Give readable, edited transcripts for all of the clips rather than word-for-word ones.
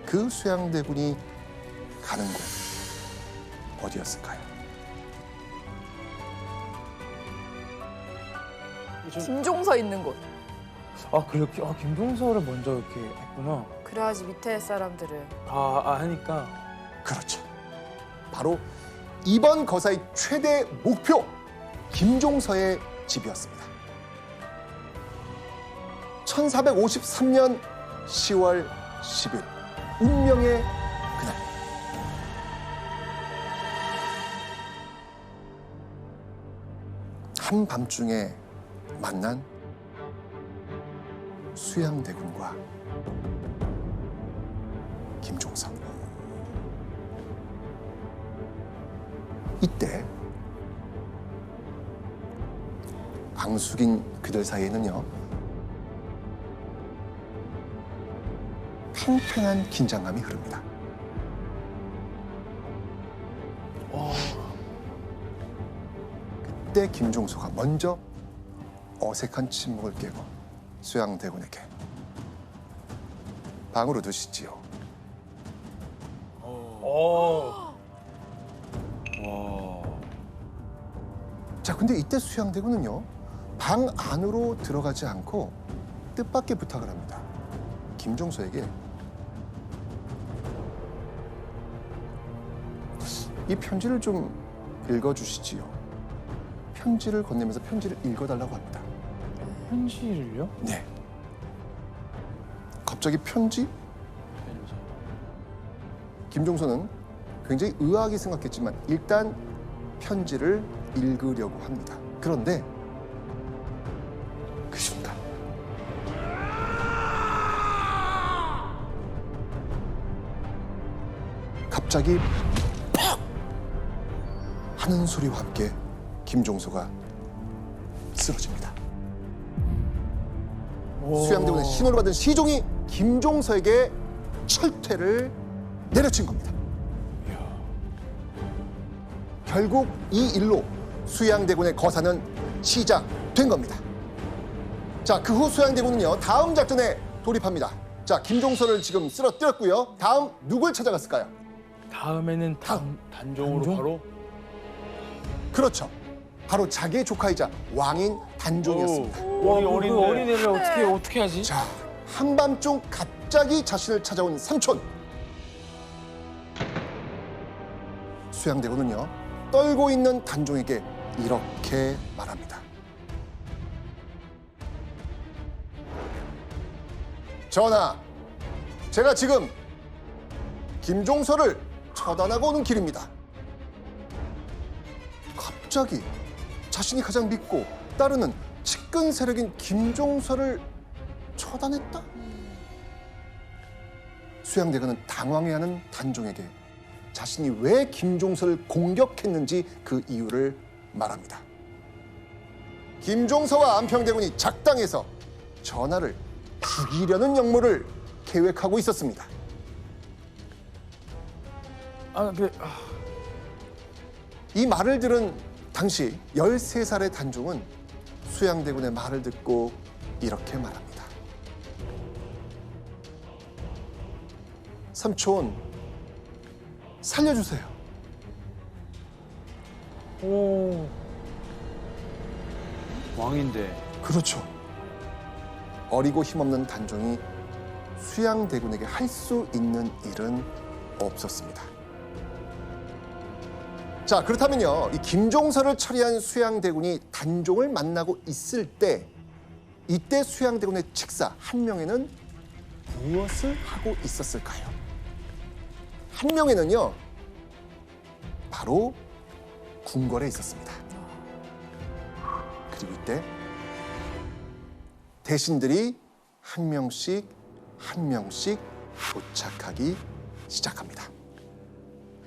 그 수양대군이 가는 곳 어디였을까요? 김종서 있는 곳. 아, 그렇게 김종서를 먼저 이렇게 했구나. 그래야지 밑에 사람들을. 하니까. 그렇죠. 바로 이번 거사의 최대 목표 김종서의 집이었습니다. 1453년 10월 10일 운명의 그날. 한밤중에 만난 수양대군과 김종서. 이때 앙숙인 그들 사이에는요, 팽팽한 긴장감이 흐릅니다. 그때 김종서가 먼저 어색한 침묵을 깨고 수양대군에게 방으로 드시지요. 자, 근데 이때 수양대군은요, 방 안으로 들어가지 않고 뜻밖의 부탁을 합니다. 김종서에게 이 편지를 좀 읽어주시지요. 편지를 건네면서 편지를 읽어달라고 합니다. 편지를요? 네. 갑자기 편지? 김종서는 굉장히 의아하게 생각했지만 일단 편지를 읽으려고 합니다. 그런데 그 순간 갑자기 팍 하는 소리와 함께 김종서가 쓰러집니다. 수양대군의 신호를 받은 시종이 김종서에게 철퇴를 내려친 겁니다. 결국 이 일로 수양대군의 거사는 시작된 겁니다. 자, 그 후 수양대군은요, 다음 작전에 돌입합니다. 자, 김종서를 지금 쓰러뜨렸고요. 다음 누굴 찾아갔을까요? 다음에는 단종으로 단종? 바로? 그렇죠. 바로 자기의 조카이자 왕인 단종이었습니다. 어린데. 그 어린애를 어떻게 하지? 자, 한밤중 갑자기 자신을 찾아온 삼촌. 수양대군은요, 떨고 있는 단종에게 이렇게 말합니다. 전하, 제가 지금 김종서를 처단하고 오는 길입니다. 갑자기 자신이 가장 믿고 따르는 측근 세력인 김종서를 처단했다? 수양대군은 당황해하는 단종에게 자신이 왜 김종서를 공격했는지 그 이유를 말합니다. 김종서와 안평대군이 작당해서 전하를 죽이려는 역모를 계획하고 있었습니다. 이 말을 들은 당시 13살의 단종은 수양대군의 말을 듣고 이렇게 말합니다. 삼촌, 살려주세요. 왕인데. 그렇죠. 어리고 힘없는 단종이 수양대군에게 할 수 있는 일은 없었습니다. 자, 그렇다면요, 이 김종서를 처리한 수양대군이 단종을 만나고 있을 때, 이때 수양대군의 직사 한 명에는 무엇을 하고 있었을까요? 한 명에는요, 바로 궁궐에 있었습니다. 그리고 이때 대신들이 한 명씩 도착하기 시작합니다.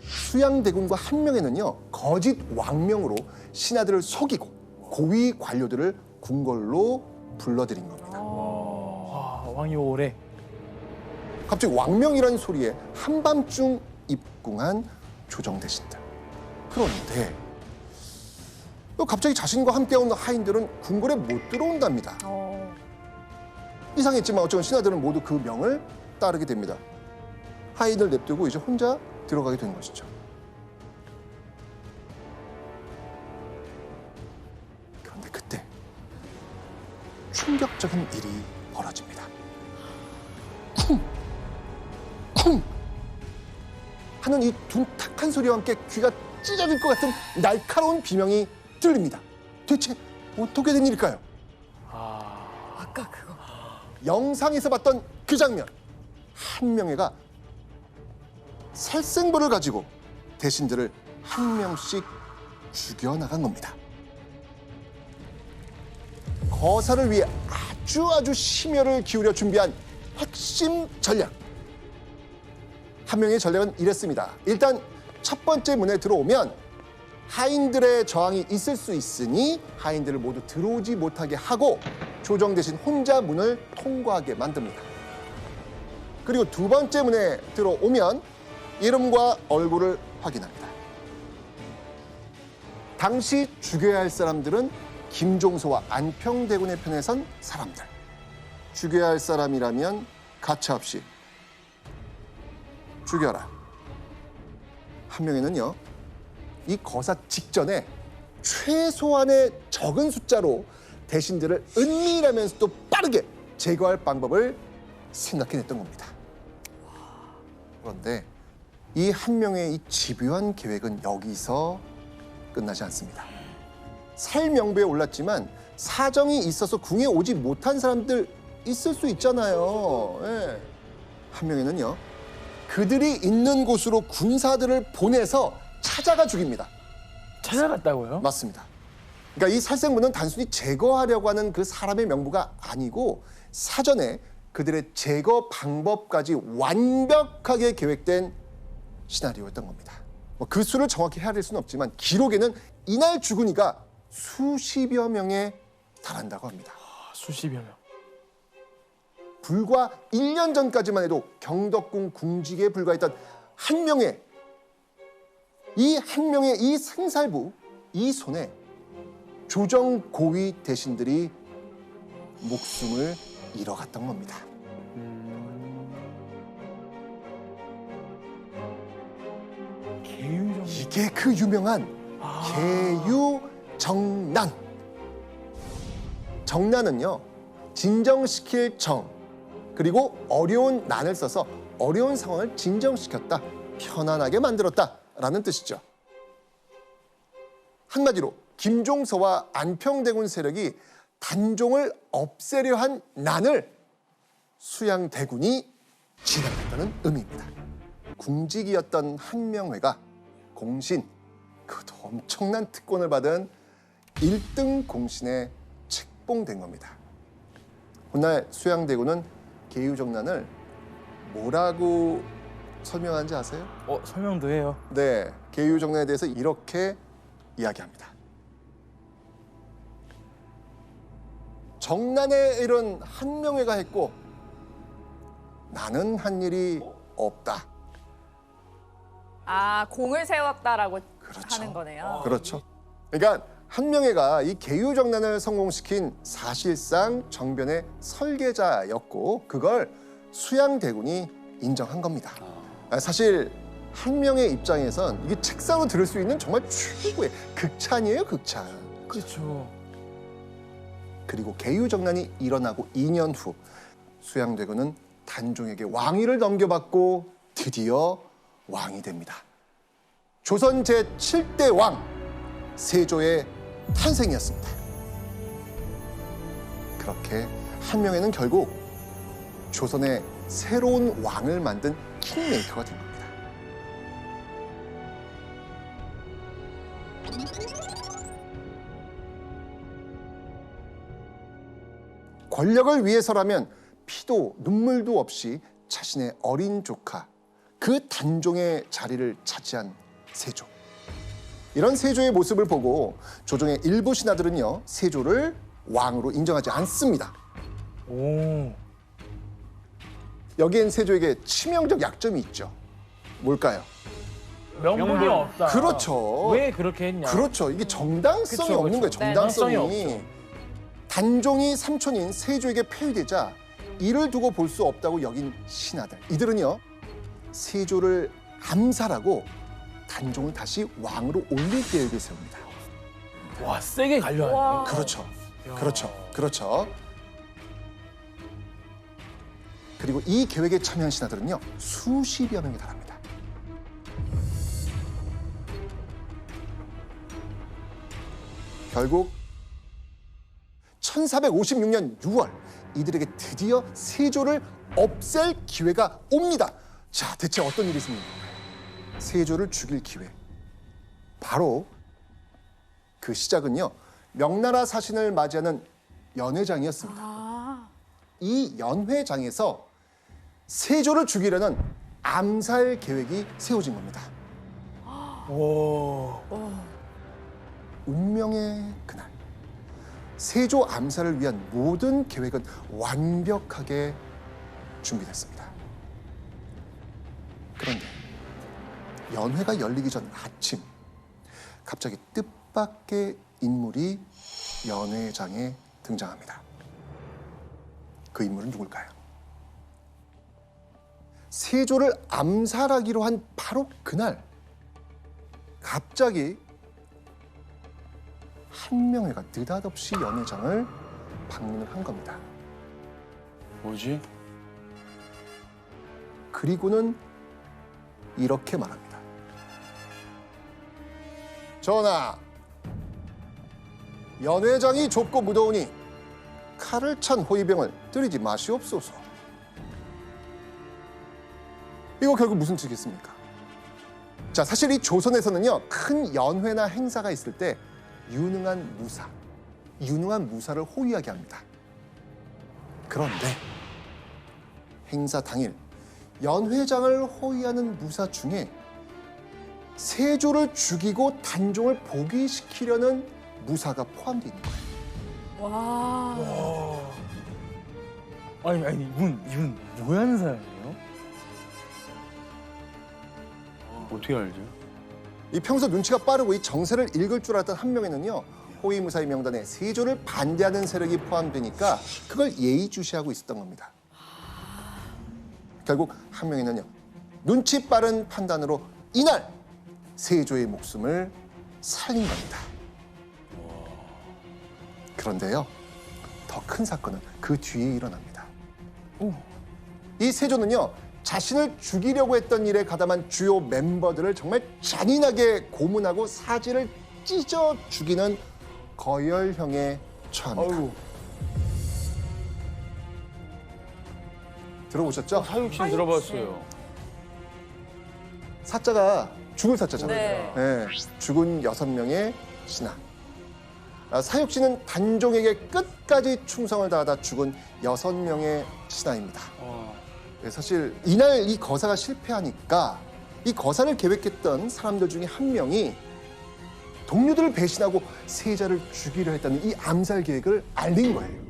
수양대군과 한 명에는요, 거짓 왕명으로 신하들을 속이고 고위 관료들을 궁궐로 불러들인 겁니다. 왕이 오래. 갑자기 왕명이라는 소리에 한밤중 입궁한 조정대신들. 그런데 갑자기 자신과 함께 온 하인들은 궁궐에 못 들어온답니다. 이상했지만 어쩌면 신하들은 모두 그 명을 따르게 됩니다. 하인을 냅두고 이제 혼자 들어가게 된 것이죠. 그런데 그때 충격적인 일이 벌어집니다. 쿵! 쿵! 하는 이 둔탁한 소리와 함께 귀가 찢어질 것 같은 날카로운 비명이 들립니다. 대체 어떻게 된 일일까요? 아까 그거. 영상에서 봤던 그 장면. 한명회가 살생부를 가지고 대신들을 한 명씩 죽여나간 겁니다. 거사를 위해 아주 심혈을 기울여 준비한 핵심 전략. 한명의 전략은 이랬습니다. 일단 첫 번째 문에 들어오면 하인들의 저항이 있을 수 있으니 하인들을 모두 들어오지 못하게 하고 조정 대신 혼자 문을 통과하게 만듭니다. 그리고 두 번째 문에 들어오면 이름과 얼굴을 확인합니다. 당시 죽여야 할 사람들은 김종서와 안평대군의 편에 선 사람들. 죽여야 할 사람이라면 가차없이 죽여라. 한명회는요, 이 거사 직전에 최소한의 적은 숫자로 대신들을 은밀하면서도 빠르게 제거할 방법을 생각해냈던 겁니다. 그런데 이 한명회의 이 집요한 계획은 여기서 끝나지 않습니다. 살명부에 올랐지만 사정이 있어서 궁에 오지 못한 사람들 있을 수 있잖아요. 예. 한명회는요, 그들이 있는 곳으로 군사들을 보내서 찾아가 죽입니다. 찾아갔다고요? 맞습니다. 그러니까 이 살생부는 단순히 제거하려고 하는 그 사람의 명부가 아니고 사전에 그들의 제거 방법까지 완벽하게 계획된 시나리오였던 겁니다. 그 수를 정확히 헤아릴 수는 없지만 기록에는 이날 죽은 이가 수십여 명에 달한다고 합니다. 수십여 명. 불과 1년 전까지만 해도 경덕궁 궁직에 불과했던 한명회, 이 한명의 이 생살부, 이 손에 조정 고위 대신들이 목숨을 잃어갔던 겁니다. 개유정. 이게 그 유명한 개유정난. 정난은요, 진정시킬 정, 그리고 어려운 난을 써서 어려운 상황을 진정시켰다, 편안하게 만들었다라는 뜻이죠. 한마디로 김종서와 안평대군 세력이 단종을 없애려 한 난을 수양대군이 진압했다는 의미입니다. 궁직이었던 한명회가 공신, 그것도 엄청난 특권을 받은 1등 공신에 책봉된 겁니다. 훗날 수양대군은 개유정난을 뭐라고 설명하는지 아세요? 설명도 해요. 네, 개유정난에 대해서 이렇게 이야기합니다. 정난의 일은 한명회가 했고 나는 한 일이 없다. 아, 공을 세웠다라고 그렇죠. 하는 거네요. 그렇죠. 그러니까 한명회가 이 개유정난을 성공시킨 사실상 정변의 설계자였고 그걸 수양대군이 인정한 겁니다. 사실 한명회 입장에선 이게 책상으로 들을 수 있는 정말 최고의 극찬이에요, 극찬. 그렇죠. 그리고 개유정난이 일어나고 2년 후 수양대군은 단종에게 왕위를 넘겨받고 드디어 왕이 됩니다. 조선 제7대 왕 세조의 탄생이었습니다. 그렇게 한명회는 결국 조선의 새로운 왕을 만든 킹메이커가 된 겁니다. 권력을 위해서라면 피도 눈물도 없이 자신의 어린 조카, 그 단종의 자리를 차지한 세조. 이런 세조의 모습을 보고 조정의 일부 신하들은요, 세조를 왕으로 인정하지 않습니다. 오. 여기엔 세조에게 치명적 약점이 있죠. 뭘까요? 명분이 없다. 그렇죠. 왜 그렇게 했냐? 그렇죠. 이게 정당성이 그쵸, 없는 거예요. 그쵸. 정당성이. 정당성이 단종이 삼촌인 세조에게 폐위되자 이를 두고 볼 수 없다고 여긴 신하들. 이들은요, 세조를 암살하고 단종을 다시 왕으로 올릴 계획을 세웁니다. 와, 세게 갈려하네. 와. 그렇죠. 그렇죠. 그리고 이 계획에 참여한 신하들은요, 수십여 명에 달합니다. 결국 1456년 6월 이들에게 드디어 세조를 없앨 기회가 옵니다. 자, 대체 어떤 일이 있습니까? 세조를 죽일 기회. 바로 그 시작은요, 명나라 사신을 맞이하는 연회장이었습니다. 아. 이 연회장에서 세조를 죽이려는 암살 계획이 세워진 겁니다. 오. 운명의 그날, 세조 암살을 위한 모든 계획은 완벽하게 준비됐습니다. 그런데 연회가 열리기 전 아침, 갑자기 뜻밖의 인물이 연회장에 등장합니다. 그 인물은 누굴까요? 세조를 암살하기로 한 바로 그날, 갑자기 한명회가 느닷없이 연회장을 방문을 한 겁니다. 뭐지? 그리고는 이렇게 말합니다. 전하, 연회장이 좁고 무더우니 칼을 찬 호위병을 들이지 마시옵소서. 이거 결국 무슨 뜻이겠습니까? 자, 사실 이 조선에서는요, 큰 연회나 행사가 있을 때 유능한 무사를 호위하게 합니다. 그런데 행사 당일 연회장을 호위하는 무사 중에 세조를 죽이고 단종을 복위시키려는 무사가 포함되어 있는 거예요. 와. 아니 이분 뭐하는 사람이에요? 어떻게 알죠? 이 평소 눈치가 빠르고 이 정세를 읽을 줄 알았던 한명회는요, 호위무사의 명단에 세조를 반대하는 세력이 포함되니까 그걸 예의주시하고 있었던 겁니다. 결국 한명회는요, 눈치 빠른 판단으로 이날 세조의 목숨을 살린 겁니다. 그런데요, 더 큰 사건은 그 뒤에 일어납니다. 이 세조는요, 자신을 죽이려고 했던 일에 가담한 주요 멤버들을 정말 잔인하게 고문하고 사지를 찢어 죽이는 거열형에 처합니다. 아이고. 들어보셨죠? 사육신 들어봤어요. 사자가 죽을 사자잖아요. 네. 죽은 6명의 신하. 사육신은 단종에게 끝까지 충성을 다하다 죽은 6명의 신하입니다. 사실 이날 이 거사가 실패하니까 이 거사를 계획했던 사람들 중에 한 명이 동료들을 배신하고 세자를 죽이려 했다는 이 암살 계획을 알린 거예요.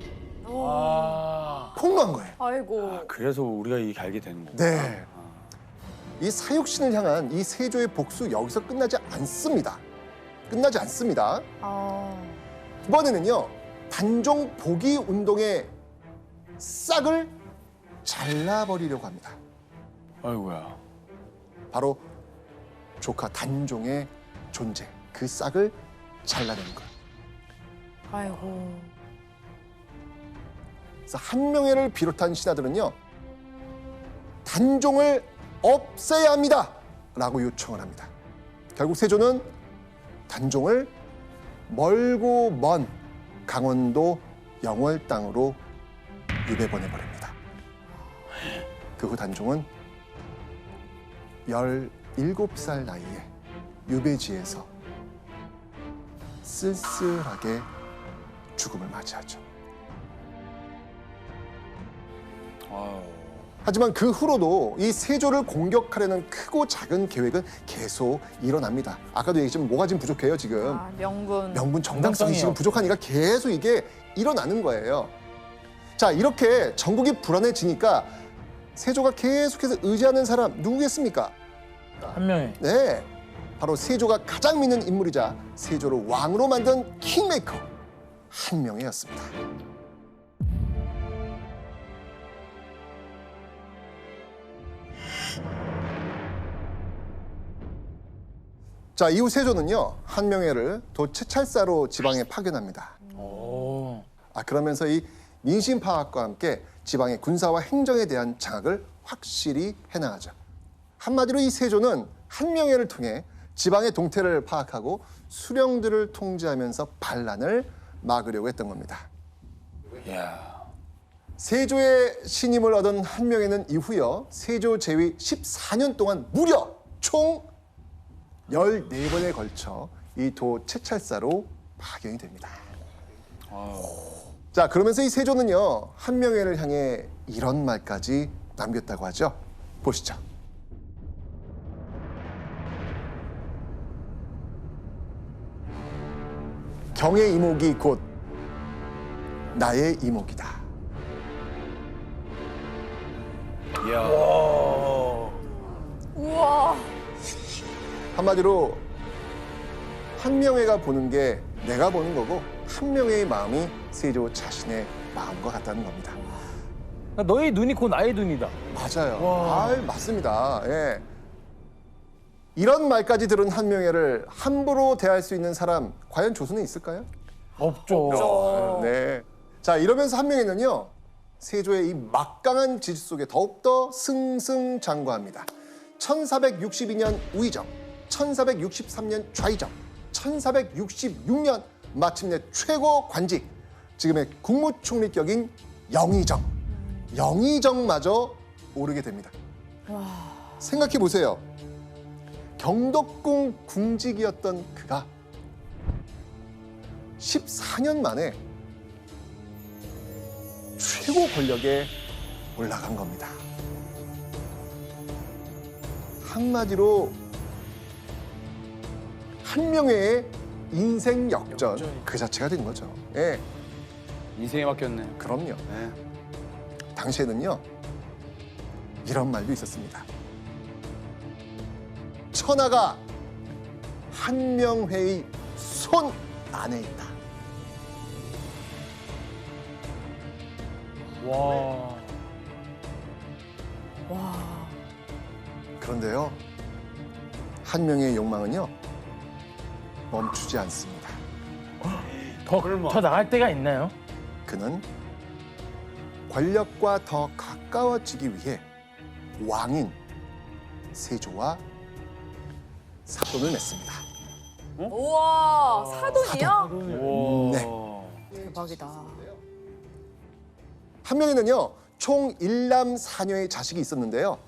아. 폭로한 거예요. 아이고. 그래서 우리가 이게 알게 되는 거구나. 네. 이 사육신을 향한 이 세조의 복수 여기서 끝나지 않습니다. 아. 이번에는요, 단종 복위 운동의 싹을 잘라버리려고 합니다. 아이고야. 바로 조카 단종의 존재, 그 싹을 잘라내는 거예요. 아이고. 그래서 한명회를 비롯한 신하들은요, 단종을 없애야 합니다 라고 요청을 합니다. 결국 세조는 단종을 멀고 먼 강원도 영월 땅으로 유배보내버립니다. 그 후 단종은 17살 나이에 유배지에서 쓸쓸하게 죽음을 맞이하죠. 아유. 하지만 그 후로도 이 세조를 공격하려는 크고 작은 계획은 계속 일어납니다. 아까도 얘기했지만 뭐가 지금 부족해요, 지금. 아, 명분. 명분 정당성이 정당성이요. 지금 부족하니까 계속 이게 일어나는 거예요. 자, 이렇게 전국이 불안해지니까 세조가 계속해서 의지하는 사람 누구겠습니까? 한명회. 네, 바로 세조가 가장 믿는 인물이자 세조를 왕으로 만든 킹메이커 한명회였습니다. 자, 이후 세조는요, 한명회를 도채찰사로 지방에 파견합니다. 오. 그러면서 이 민심 파악과 함께 지방의 군사와 행정에 대한 장악을 확실히 해나가죠. 한마디로 이 세조는 한명회를 통해 지방의 동태를 파악하고 수령들을 통제하면서 반란을 막으려고 했던 겁니다. 이야. 세조의 신임을 얻은 한명회는 이후요, 세조 제위 14년 동안 무려 총 14번에 걸쳐 이 도채찰사로 파견이 됩니다. 아유. 자, 그러면서 이 세조는요, 한명회를 향해 이런 말까지 남겼다고 하죠. 보시죠. 경의 이목이 곧 나의 이목이다. 이야. 우와. 한마디로 한명회가 보는 게 내가 보는 거고 한명회의 마음이 세조 자신의 마음과 같다는 겁니다. 너의 눈이 곧 나의 눈이다. 맞아요. 와. 맞습니다. 예. 이런 말까지 들은 한명회를 함부로 대할 수 있는 사람 과연 조선에 있을까요? 없죠. 네. 자, 이러면서 한명회는요, 세조의 이 막강한 지지 속에 더욱더 승승장구합니다. 1462년 우의정, 1463년 좌의정, 1466년 마침내 최고 관직, 지금의 국무총리격인 영의정마저 오르게 됩니다. 생각해 보세요. 경덕궁 궁직이었던 그가 14년 만에 최고 권력에 올라간 겁니다. 한마디로 한명회의 인생 역전 그 자체가 된 거죠. 예, 인생에 맡겼네. 그럼요. 네. 당시에는요, 이런 말도 있었습니다. 천하가 한명회의 손 안에 있다. 와. 와. 그런데요, 한명회의 욕망은요, 멈추지 않습니다. 더 나갈 때가 있나요? 그는 권력과 더 가까워지기 위해 왕인 세조와 사돈을 맺습니다. 우와. 사돈이요? 오. 네. 대박이다. 한명회는요, 총 1남 4녀의 자식이 있었는데요.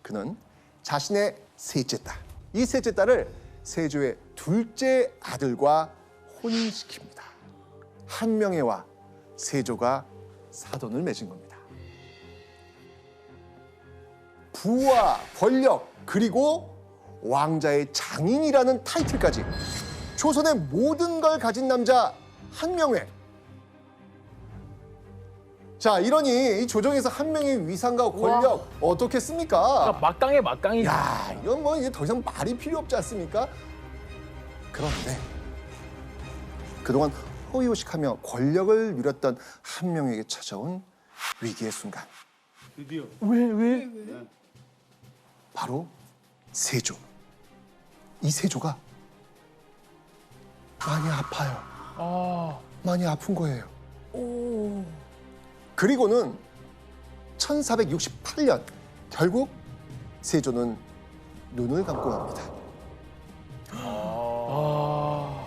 그는 자신의 셋째 딸, 이 셋째 딸을 세조의 둘째 아들과 혼인시킵니다. 한명회와 세조가 사돈을 맺은 겁니다. 부와 권력 그리고 왕자의 장인이라는 타이틀까지 조선의 모든 걸 가진 남자 한명회. 자, 이러니 이 조정에서 한명의 위상과 권력 어떻게 씁니까? 그러니까 막강해 막강이지. 야, 이건 뭐 이제 더 이상 말이 필요 없지 않습니까? 그런데 그동안 허위호식하며 권력을 누렸던 한명에게 찾아온 위기의 순간, 왜? 바로 세조. 이 세조가 많이 아파요. 아. 많이 아픈 거예요. 오. 그리고는 1468년 결국 세조는 눈을 감고 맙니다. 아.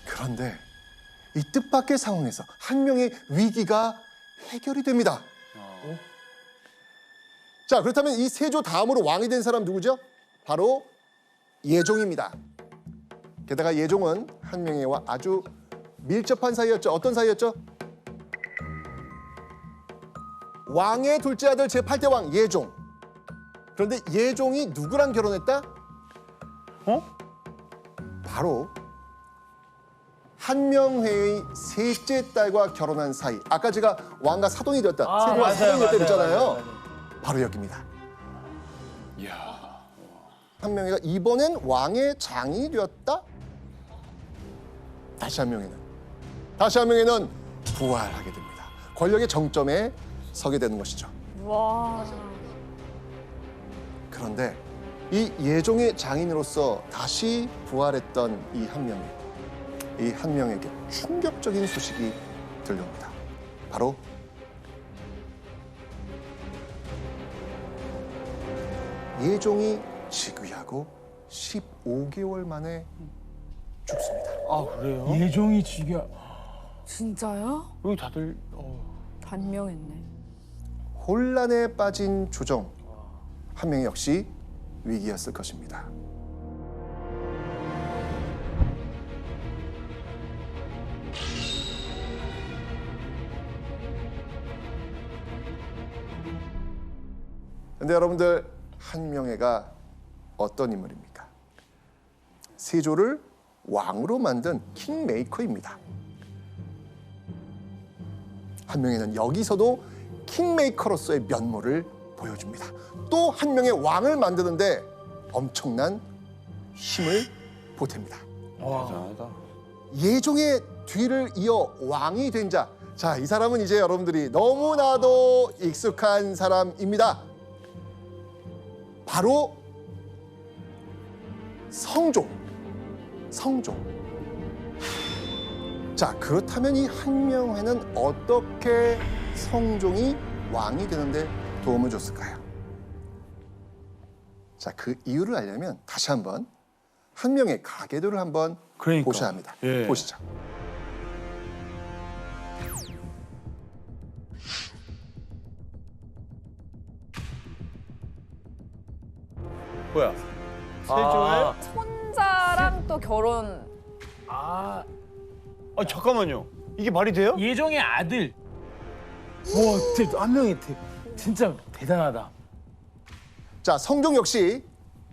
그런데 이 뜻밖의 상황에서 한명의 위기가 해결이 됩니다. 자, 그렇다면 이 세조 다음으로 왕이 된 사람 누구죠? 바로 예종입니다. 게다가 예종은 한명회와 아주 밀접한 사이였죠. 어떤 사이였죠? 왕의 둘째 아들 제8대 왕 예종. 그런데 예종이 누구랑 결혼했다? 바로 한명회의 셋째 딸과 결혼한 사이. 아까 제가 왕과 사돈이 되었다. 세조와 사돈이 되었다 그랬잖아요. 바로 여기입니다. 이야. 한명회가 이번엔 왕의 장이 되었다. 다시 한명회는 다시 한명회는 부활하게 됩니다. 권력의 정점에 서게 되는 것이죠. 와. 그런데 이 예종의 장인으로서 다시 부활했던 이 한명에게 충격적인 소식이 들려옵니다. 바로 예종이 즉위하고 15개월 만에 죽습니다. 아 그래요? 예종이 죽여. 진짜요? 여기 다들 단명했네. 혼란에 빠진 조정, 한명회 역시 위기였을 것입니다. 근데 여러분들, 한명회가 어떤 인물입니까? 세조를 왕으로 만든 킹메이커입니다. 한명회는 여기서도 킹메이커로서의 면모를 보여줍니다. 또 한 명의 왕을 만드는데 엄청난 힘을 보탭니다. 대단하다. 예종의 뒤를 이어 왕이 된 자. 자, 이 사람은 이제 여러분들이 너무나도 익숙한 사람입니다. 바로 성종. 자, 그렇다면 이 한명회는 어떻게 성종이 왕이 되는데 도움을 줬을까요? 자, 그 이유를 알려면 다시 한번 한명의 가계도를 한번 그러니까. 보셔야 합니다. 예. 보시죠. 뭐야? 아, 손자랑 또 결혼. 아, 잠깐만요. 이게 말이 돼요? 예종의 아들. 와, 진짜 한 명이 진짜 대단하다. 자, 성종 역시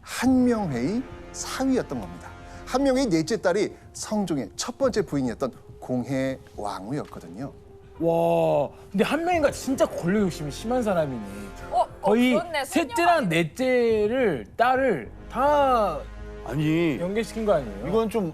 한명회의 사위였던 겁니다. 한명회의 넷째 딸이 성종의 첫 번째 부인이었던 공해왕후였거든요. 와, 근데 한 명이가 진짜 권력 욕심이 심한 사람이네. 거의 그렇네. 셋째랑 넷째를 딸을 다 아니 연계시킨 거 아니에요? 이건 좀